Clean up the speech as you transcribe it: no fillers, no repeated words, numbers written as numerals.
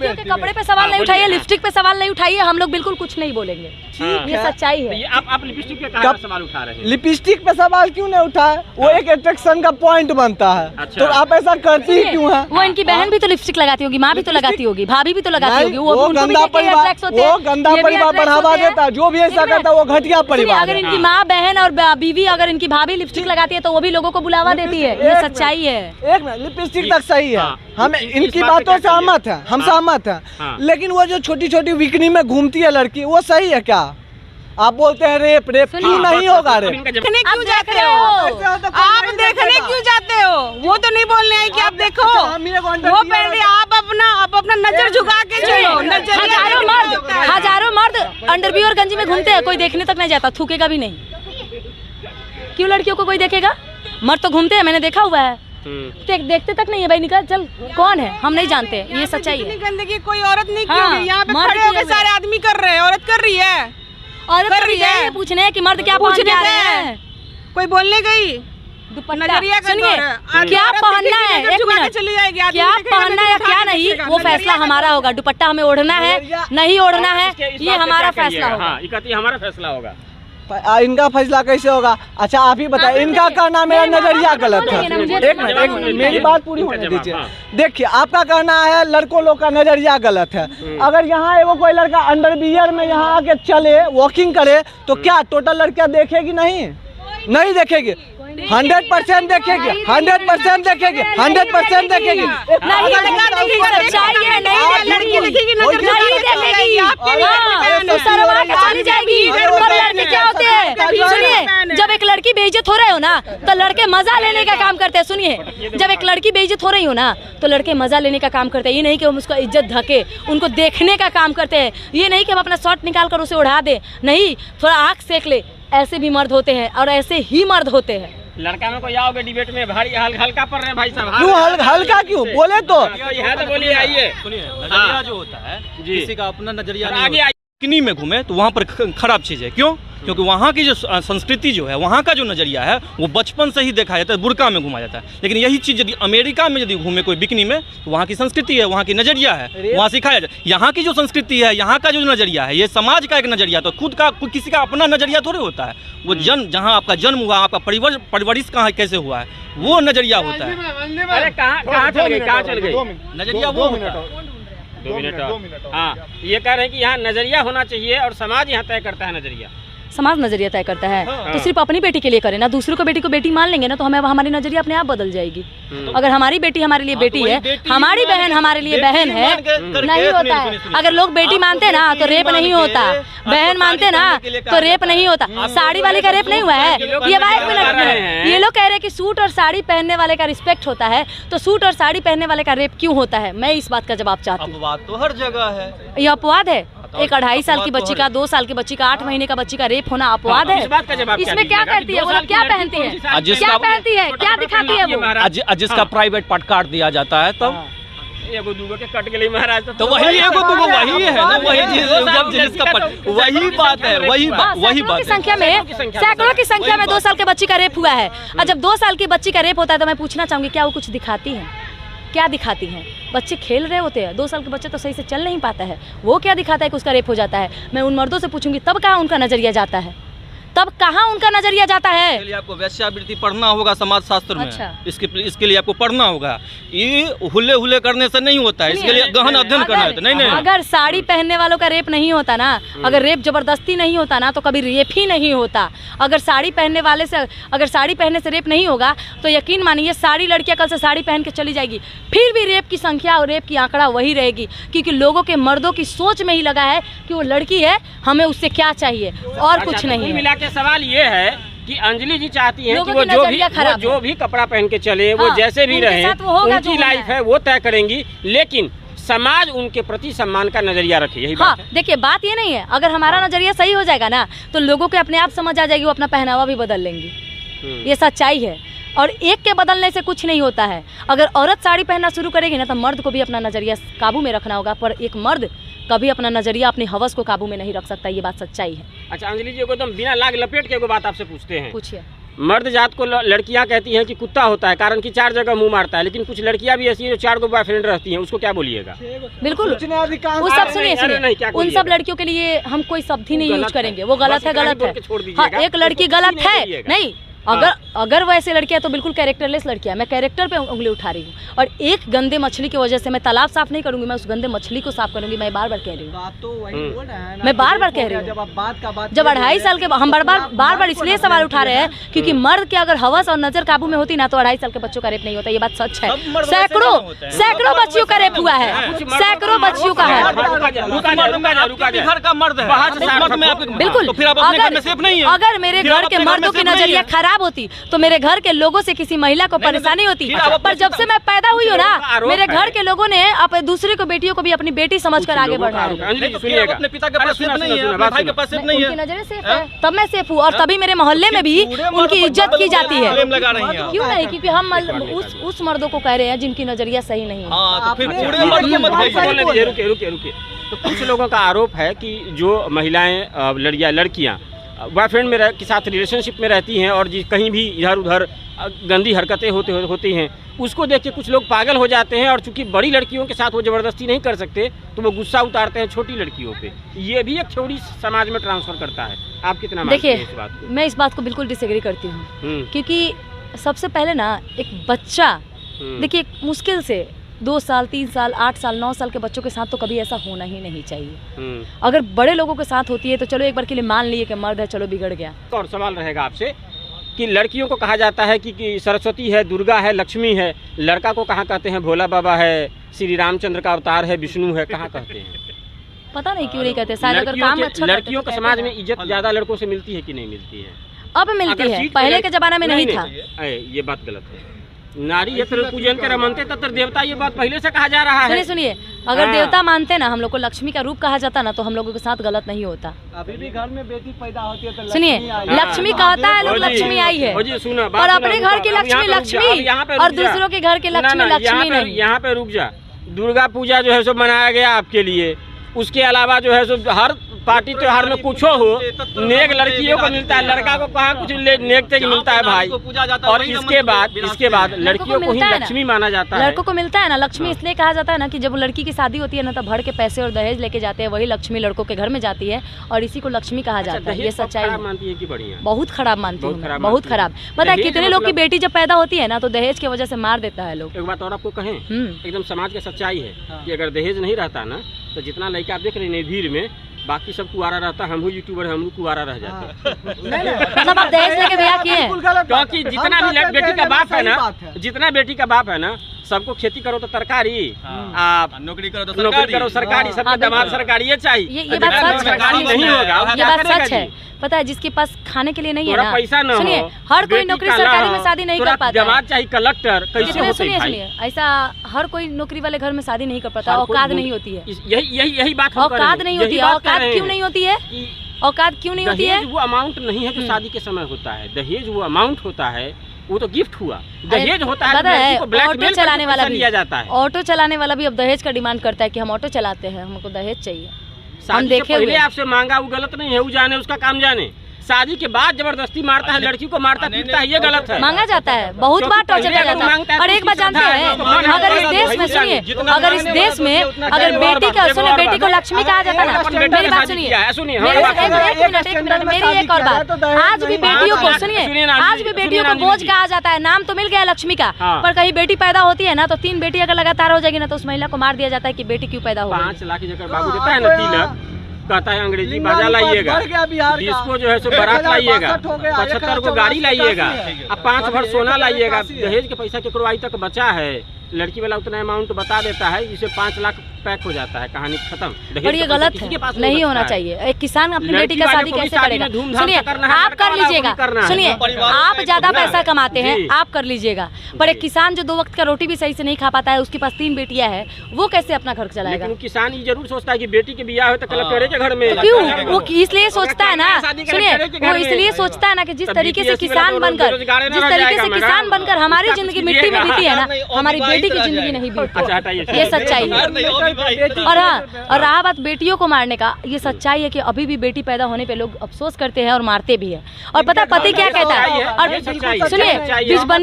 लड़कियों के कपड़े पे सवाल नहीं उठाइए, लिपस्टिक पे सवाल नहीं उठाइए, हम लोग बिल्कुल कुछ नहीं बोलेंगे, ये सच्चाई है। आप लिपस्टिक पे कहाँ सवाल उठा रहे हैं? लिपस्टिक पे सवाल क्यों नहीं उठाए? वो एक अट्रैक्शन का पॉइंट बनता है, तो आप ऐसा करती ही क्यों है? वो इनकी बहन भी तो लिपस्टिक लगाती होगी, माँ भी तो लगाती होगी, भाभी भी तो लगाती होगी। वो गंदा परिवार बढ़ावा देता है, जो भी ऐसा करता है वो घटिया परिवार। अगर इनकी माँ, बहन और बीवी, अगर इनकी भाभी लिपस्टिक लगाती है तो वो भी लोगों को बुलावा देती है, ये सच्चाई है। एक मिनट, लिपस्टिक तक सही है, हम इनकी बातों से सहमत है, हम सहमत हैं, लेकिन वो जो छोटी छोटी बिकनी में घूमती है लड़की, वो सही है क्या? आप बोलते हैं रेप क्यों नहीं होगा? रेप देखने क्यों जाते हो आप? देखने क्यों जाते हो? वो तो नहीं बोलने हैं कि आप देखो, वो पहले आप अपना नजर झुका के चलो। हजारों मर्द अंडरवियर और गंजी में घूमते हैं, कोई देखने तक नहीं जाता, थूकेगा भी नहीं। क्यों लड़कियों को कोई देखेगा? मर्द तो घूमते हैं, मैंने देखा हुआ है, देखते तक नहीं है। भाई निकल चल, कौन है हम नहीं जानते, ये सच्चाई है। गंदगी कोई औरत नहीं की होगी, यहाँ पे खड़े होकर सारे आदमी कर रहे हैं, औरत कर रही है, औरत कर रही है। पूछने है कि मर्द क्या पूछने आ रहे हैं, कोई बोलने गई नजरिया सुनिए, क्या पहनना है, एक मिनट, क्या पहनना है क्या नहीं, वो फैसला हमारा होगा। दुपट्टा हमें ओढ़ना है नहीं ओढ़ना है, ये हमारा फैसला होगा, हमारा फैसला होगा। इनका फैसला कैसे होगा? अच्छा आप ही बताएं, इनका कहना मेरा नजरिया गलत है। एक मिनट, मेरी बात पूरी होने दीजिए। देखिए, आपका कहना है लड़कों लोग का नजरिया गलत है। अगर यहाँ एगो कोई लड़का अंडरवियर में यहाँ आके चले, वॉकिंग करे, तो क्या टोटल लड़कियां देखेगी? नहीं देखेगी, 100% देखेगी, 100% देखेगी, 100% देखेगी। सुनिए, जब एक लड़की बेइज्जत हो रहे हो ना, तो लड़के मजा लेने का काम करते हैं। सुनिए, जब एक लड़की बेइज्जत हो रही हो ना, तो लड़के मजा लेने का काम करते हैं। ये नहीं कि हम उसको इज्जत ढके, उनको देखने का काम करते हैं। ये नहीं कि हम अपना शर्ट निकाल कर उसे उड़ा दे, नहीं, थोड़ा आँख सेक ले। ऐसे भी मर्द होते हैं और ऐसे ही मर्द होते हैं। लड़का में कोई आओगे डिबेट में भारी हल्का पड़ रहे हैं भाई साहब। क्यों हल्का क्यों बोले? तो बोलिए, आइए। सुनिए, नजरिया जो होता है, किसी का अपना नजरिया नहीं होता। किन्हीं में घूमे तो वहाँ पर खराब चीज है। क्यों? क्योंकि वहाँ की जो संस्कृति जो है, वहाँ का जो नजरिया है, वो बचपन से ही देखा जाता है, बुर्का में घुमा जाता है। लेकिन यही चीज़ यदि अमेरिका में यदि घूमे कोई बिकनी में, तो वहाँ की संस्कृति है, वहाँ की नजरिया है, वहाँ सिखाया जाता है। यहाँ की जो संस्कृति है, यहाँ का जो नजरिया है, ये समाज का एक नजरिया, तो खुद का किसी का अपना नजरिया थोड़ी होता है। वो जहाँ आपका जन्म हुआ, आपका परवरिश कहाँ कैसे हुआ है, वो नजरिया होता है। अरे कहाँ चल गई नजरिया? वो 2 मिनट। हाँ, ये कह रहे हैं कि यहाँ नजरिया होना चाहिए और समाज यहाँ तय करता है नजरिया। समाज नजरिया तय करता है, तो सिर्फ अपनी बेटी के लिए करें ना, दूसरों को बेटी को बेटी मान लेंगे ना, तो हमें हमारी नजरिया अपने आप बदल जाएगी। अगर हमारी बेटी हमारे लिए बेटी है, हमारी बहन हमारे लिए बहन है, नहीं होता है। अगर लोग बेटी मानते ना तो रेप नहीं होता, बहन मानते ना तो रेप नहीं होता। साड़ी वाले का रेप नहीं हुआ है। ये बात, एक मिनट, ये लोग कह रहे हैं कि सूट और साड़ी पहनने वाले का रिस्पेक्ट होता है, तो सूट और साड़ी पहनने वाले का रेप क्यों होता है? मैं इस बात का जवाब चाहती हूँ। अपवाद तो हर जगह है। ये अपवाद है? एक 2.5 साल की बच्ची का, 2 साल की बच्ची का, 8 महीने का बच्ची का रेप होना अपवाद है? इसमें क्या करती है वो? क्या पहनती है, क्या पहनती है, क्या दिखाती है वो? जिसका प्राइवेट पार्ट काट दिया जाता है तब एगो दूगो के कट गई महाराज, तो वही एगो दूगो वही है ना, वही चीज, जब जिसका वही बात है, वही बात की संख्या में, सैकड़ों की संख्या में 2 साल के बच्ची का रेप हुआ है। और जब 2 साल की बच्ची का रेप होता है, तो मैं पूछना चाहूंगी, क्या वो कुछ दिखाती है? क्या दिखाती हैं? बच्चे खेल रहे होते हैं, 2 साल के बच्चे तो सही से चल नहीं पाता है, वो क्या दिखाता है कि उसका रेप हो जाता है? मैं उन मर्दों से पूछूंगी, तब कहाँ उनका नजरिया जाता है? तब कहाँ उनका नजरिया जाता है? इसके लिए आपको वैश्यावृत्ति पढ़ना होगा समाज शास्त्र में। अच्छा। इसके लिए आपको पढ़ना होगा। ये हुले करने से नहीं होता है, इसके लिए गहन अध्ययन करना होता है। नहीं, अगर साड़ी पहनने वालों का रेप नहीं होता ना, अगर रेप जबरदस्ती नहीं होता ना, तो कभी रेप ही नहीं होता। अगर साड़ी पहनने से रेप नहीं होगा, तो यकीन मानिए सारी लड़कियां कल से साड़ी पहन के चली जाएगी, फिर भी रेप की संख्या और रेप की आंकड़ा वही रहेगी। क्योंकि लोगों के, मर्दों की सोच में ही लगा है कि वो लड़की है, हमें उससे क्या चाहिए और कुछ नहीं है। सवाल ये है कि अंजलि जी चाहती हैं कि वो जो भी कपड़ा पहन के चले, वो जैसे भी रहे, उनकी लाइफ है वो तय करेंगी, लेकिन समाज उनके प्रति सम्मान का नजरिया रखे। यही बात है। देखिए, बात ये नहीं है, अगर हमारा नजरिया सही हो जाएगा ना, तो लोगों को अपने आप समझ आ जाएगी, वो अपना पहनावा भी बदल लेंगी। ये सच्चाई है। और एक के बदलने से कुछ नहीं होता है। अगर औरत साड़ी पहनना शुरू करेगी ना, तो मर्द को भी अपना नजरिया काबू में रखना होगा, पर एक मर्द कभी अपना नजरिया, अपनी हवस को काबू में नहीं रख सकता। ये बात सच्चाई है। अच्छा अंजलि जी, एकदम बिना लाग लपेट के एगो बात आपसे पूछते हैं। पूछिए। मर्द जात को लड़कियां कहती हैं कि कुत्ता होता है, कारण कि 4 जगह मुंह मारता है, लेकिन कुछ लड़कियां भी ऐसी हैं जो 4 को बॉयफ्रेंड रहती हैं, उसको क्या बोलिएगा? बिल्कुल, वो सब सुनिए, उन सब लड़कियों के लिए हम कोई शब्द ही नहीं यूज करेंगे, वो गलत है, गलत है। हाँ, एक लड़की गलत है नहीं, अगर वैसे लड़कियां तो बिल्कुल कैरेक्टरलेस लड़कियां, मैं कैरेक्टर पे उंगली उठा रही हूँ। और एक गंदे मछली की वजह से मैं तालाब साफ नहीं करूंगी, मैं उस गंदे मछली को साफ करूंगी। मैं बार बार कह रही हूँ, मैं बार बार कह रही हूँ, जब 2.5 साल के हम बार बार इसलिए सवाल उठा रहे हैं क्योंकि मर्द के अगर हवस और नजर काबू में होती ना तो 2.5 साल के बच्चों का रेप नहीं होता। ये बात सच है। सैकड़ों बच्चियों का रेप हुआ है, सैकड़ों बच्चियों का है। बिल्कुल, अगर मेरे घर के मर्दों की नजरिया खराब होती तो मेरे घर के लोगों से किसी महिला को परेशानी होती। पर जब से मैं पैदा हुई हूँ ना, मेरे घर के लोगों ने अब दूसरे को बेटियों को भी अपनी बेटी समझकर आगे बढ़ाया। अपने पिता के पास सेफ नहीं है, अपने भाई के पास सेफ नहीं है, उनकी नजरें सेफ है, तब मैं सेफ हूँ। और तभी मेरे मोहल्ले में भी उनकी इज्जत की जाती है। क्यों नहीं? क्योंकि हम उस मर्दों को कह रहे हैं जिनकी नजरिया सही नहीं है। रुकिए। तो कुछ लोगों का आरोप है कि जो महिलाएं लड़कियां बॉयफ्रेंड में के साथ रिलेशनशिप में रहती हैं और कहीं भी इधर उधर गंदी हरकतें होती हैं, उसको देख के कुछ लोग पागल हो जाते हैं और चूंकि बड़ी लड़कियों के साथ वो ज़बरदस्ती नहीं कर सकते तो वो गुस्सा उतारते हैं छोटी लड़कियों पे। ये भी एक थ्योरी समाज में ट्रांसफर करता है। आप कितना मानते हैं इस बात को? मैं इस बात को बिल्कुल डिसएग्री करती हूँ, क्योंकि सबसे पहले ना एक बच्चा, देखिए मुश्किल से 2 साल 3 साल 8 साल 9 साल के बच्चों के साथ तो कभी ऐसा होना ही नहीं चाहिए। अगर बड़े लोगों के साथ होती है तो चलो एक बार के लिए मान लिए कि मर्द है, चलो बिगड़ गया। और सवाल रहेगा आपसे कि लड़कियों को कहा जाता है कि सरस्वती है, दुर्गा है, लक्ष्मी है, लड़का को कहाँ कहते हैं? भोला बाबा है, श्री रामचंद्र का अवतार है, विष्णु है, कहाँ कहते हैं? पता नहीं क्यों नहीं कहते, शायद अगर काम अच्छा लड़कियों को समाज में इज्जत ज्यादा लड़कों से मिलती है कि नहीं मिलती है? अब मिलती है, पहले के जमाने में नहीं था। ये बात गलत है। नारी यत्र पूजन के रमनते तत्र देवता, ये बात पहले से कहा जा रहा है। सुनिए, अगर देवता मानते ना हम लोग को लक्ष्मी का रूप कहा जाता ना तो हम लोगों के साथ गलत नहीं होता। अभी भी घर में बेटी पैदा होती है तो सुनिए, लक्ष्मी कहता है लोग लक्ष्मी आई है, और अपने घर की लक्ष्मी लक्ष्मी और दूसरों के घर के लक्ष्मी लक्ष्मी नहीं। यहाँ पे रुक जा। दुर्गा पूजा जो है सो मनाया गया आपके लिए, उसके अलावा जो है सो हर पार्टी त्योहार में कुछ हो नेक लड़कियों को मिलता है, लड़का को कहाँ कुछ नेक तक मिलता है भाई। और इसके बाद लड़कियों को ही लक्ष्मी माना जाता है। लड़कों को मिलता है ना लक्ष्मी, इसलिए कहा जाता है ना कि जब लड़की की शादी होती है ना तो भर के पैसे और दहेज लेके जाते हैं, वही लक्ष्मी लड़कों के घर में जाती है और इसी को लक्ष्मी कहा जाता है। ये सच्चाई मानती है कि बढ़िया? बहुत खराब मानती हूँ, बहुत खराब। पता है कितने लोग की बेटी जब पैदा होती है ना तो दहेज की वजह से मार देता है लोग। एक बात और आपको कहें, एकदम समाज की सच्चाई है कि अगर दहेज नहीं रहता ना तो जितना लड़का आप देख रहे हैं भीड़ में, बाकी सब कुआरा रहता, हम यूट्यूबर हम कुआरा रह जाते। मतलब आप दहेज लेके ब्याह किए हैं? क्योंकि जितना भी बेटी का बाप है ना, जितना बेटी का बाप है ना, सबको खेती करो तो तरकारी, आप नौकरी करो सरकारी, सबके दामाद सरकारी ये चाहिए। ये बात सच है, नहीं होगा, ये बात सच है। पता है जिसके पास खाने के लिए नहीं है ना, पैसा ना, सुनिए, हर कोई नौकरी सरकारी में शादी नहीं कर पाता। दामाद चाहिए कलेक्टर, कैसे? सुनिए, ऐसा हर कोई नौकरी वाले घर में शादी नहीं कर पाता। औकात नहीं होती है, यही बात। औकात नहीं होती है। औकात क्यों नहीं होती है? औकात क्यों नहीं होती है? वो अमाउंट नहीं है जो शादी के समय होता है। दहेज वो अमाउंट होता है, वो तो गिफ्ट हुआ। दहेज होता है ऑटो चलाने वाला भी लिया जाता है। ऑटो चलाने वाला भी अब दहेज का डिमांड करता है कि हम ऑटो चलाते हैं, हमको दहेज चाहिए। हम देखे पहले आपसे मांगा, वो गलत नहीं है, वो जाने उसका काम जाने। शादी के बाद जबरदस्ती मारता है, लड़की को मारता पीटता है, ये गलत है। मांगा जाता है, बहुत बार टॉर्चर किया जाता है। और एक बात जानते हैं, अगर इस देश में सुनिए, अगर इस देश में अगर बेटी का सुनिए बेटी को लक्ष्मी कहा जाता ना, मेरी बात सुनिए, मेरी एक और बात, आज भी बेटियों को सुनिए, आज भी बेटियों को बोझ कहा जाता है। नाम तो मिल गया लक्ष्मी का, पर कहीं बेटी पैदा होती है ना तो 3 बेटी अगर लगातार हो जाएगी ना तो उस महिला को मार दिया जाता है कि बेटी क्यों पैदा हो। 5 लाख की जगह बाबू देता है ना तिलक, कहता है अंग्रेजी बाजा लाइएगा, डिस्को जो है सो बारात लाइएगा, 75 को गाड़ी लाइएगा, अब 5 भर सोना लाइएगा। दहेज के पैसा केकरो आज तक बचा है? लड़की वाला उतना अमाउंट बता देता है, इसे 5 लाख पैक हो जाता है, कहानी खत्म। पर ये गलत है, नहीं होना चाहिए। एक किसान अपनी बेटी का शादी कैसे करेगा? सुनिए, आप कर लीजिएगा, सुनिए, आप ज्यादा पैसा कमाते हैं, आप कर लीजिएगा, पर एक किसान जो 2 वक्त का रोटी भी सही से नहीं खा पाता है, उसके पास 3 बेटियां हैं, वो कैसे अपना घर चलाएगा? किसान ये जरूर सोचता है कि बेटी के ब्याह हो तो कलेक्टर के घर में। क्यों? वो इसलिए सोचता है ना, सुनिए, वो इसलिए सोचता है ना कि जिस तरीके से किसान बनकर हमारी जिंदगी मिट्टी में बीती है ना, हमारी बेटी बेटी की जिंदगी नहीं बीती। अच्छा हटाइए, ये सच्चाई है। और हाँ, और रहा बात बेटियों को मारने का, ये सच्चाई है कि अभी भी बेटी पैदा होने पे लोग अफसोस करते हैं और मारते भी है। और पता पति क्या कहता है, और सुनिए, बीच बनने